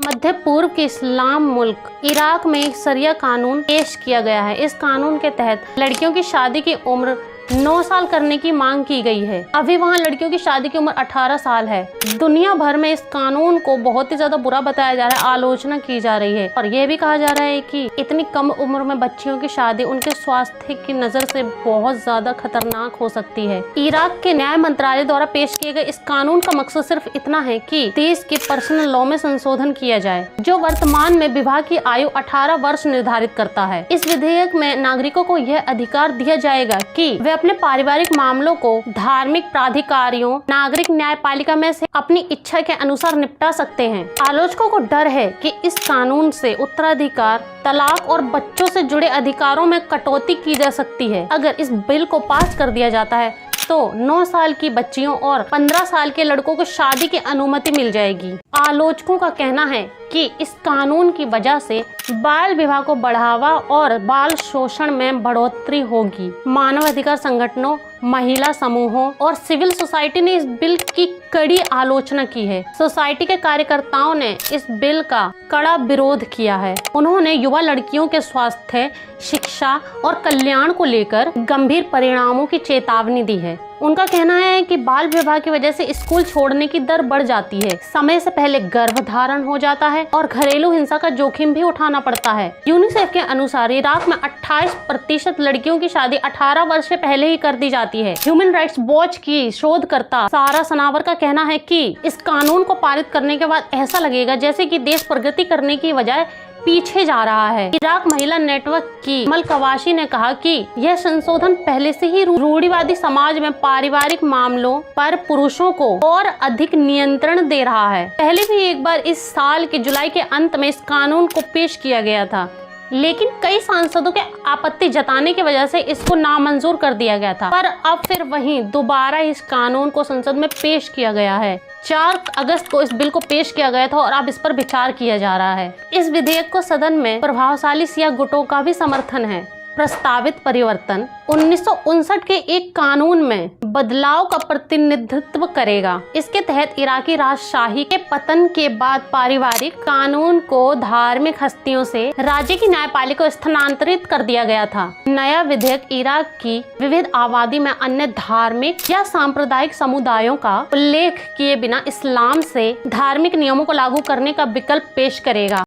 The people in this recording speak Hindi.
मध्य पूर्व के इस्लाम मुल्क इराक में एक शरिया कानून पेश किया गया है। इस कानून के तहत लड़कियों की शादी की उम्र 9 साल करने की मांग की गई है। अभी वहाँ लड़कियों की शादी की उम्र 18 साल है। दुनिया भर में इस कानून को बहुत ही ज्यादा बुरा बताया जा रहा है, आलोचना की जा रही है और यह भी कहा जा रहा है कि इतनी कम उम्र में बच्चियों की शादी उनके स्वास्थ्य की नजर से बहुत ज्यादा खतरनाक हो सकती है। इराक के न्याय मंत्रालय द्वारा पेश किए गए इस कानून का मकसद सिर्फ इतना है कि देश के पर्सनल लॉ में संशोधन किया जाए, जो वर्तमान में विवाह की आयु 18 वर्ष निर्धारित करता है। इस विधेयक में नागरिकों को यह अधिकार दिया जाएगा कि वे अपने पारिवारिक मामलों को धार्मिक प्राधिकारियों, नागरिक न्यायपालिका में से अपनी इच्छा के अनुसार निपटा सकते हैं। आलोचकों को डर है कि इस कानून से उत्तराधिकार, तलाक और बच्चों से जुड़े अधिकारों में कटौती की जा सकती है। अगर इस बिल को पास कर दिया जाता है तो 9 साल की बच्चियों और 15 साल के लड़कों को शादी की अनुमति मिल जाएगी। आलोचकों का कहना है कि इस कानून की वजह से बाल विवाह को बढ़ावा और बाल शोषण में बढ़ोतरी होगी। मानवाधिकार संगठनों, महिला समूहों और सिविल सोसाइटी ने इस बिल की कड़ी आलोचना की है। सोसाइटी के कार्यकर्ताओं ने इस बिल का कड़ा विरोध किया है। उन्होंने युवा लड़कियों के स्वास्थ्य, शिक्षा और कल्याण को लेकर गंभीर परिणामों की चेतावनी दी है। उनका कहना है कि बाल विवाह की वजह से स्कूल छोड़ने की दर बढ़ जाती है, समय से पहले गर्भधारण हो जाता है और घरेलू हिंसा का जोखिम भी उठाना पड़ता है। यूनिसेफ के अनुसार इराक में 28% लड़कियों की शादी 18 वर्ष से पहले ही कर दी जाती है। ह्यूमन राइट्स वॉच की शोधकर्ता सारा सनावर का कहना है कि इस कानून को पारित करने के बाद ऐसा लगेगा जैसे कि देश प्रगति करने की बजाय पीछे जा रहा है। इराक महिला नेटवर्क की अमल कवाशी ने कहा कि यह संशोधन पहले से ही रूढ़िवादी समाज में पारिवारिक मामलों पर पुरुषों को और अधिक नियंत्रण दे रहा है। पहले भी एक बार इस साल के जुलाई के अंत में इस कानून को पेश किया गया था, लेकिन कई सांसदों के आपत्ति जताने की वजह से इसको नामंजूर कर दिया गया था। पर अब फिर वहीं दोबारा इस कानून को संसद में पेश किया गया है। 4 अगस्त को इस बिल को पेश किया गया था और अब इस पर विचार किया जा रहा है। इस विधेयक को सदन में प्रभावशाली सिया गुटों का भी समर्थन है। प्रस्तावित परिवर्तन 1959 के एक कानून में बदलाव का प्रतिनिधित्व करेगा। इसके तहत इराकी राजशाही के पतन के बाद पारिवारिक कानून को धार्मिक हस्तियों से राज्य की न्यायपालिका को स्थानांतरित कर दिया गया था। नया विधेयक इराक की विविध आबादी में अन्य धार्मिक या सांप्रदायिक समुदायों का उल्लेख किए बिना इस्लाम से धार्मिक नियमों को लागू करने का विकल्प पेश करेगा।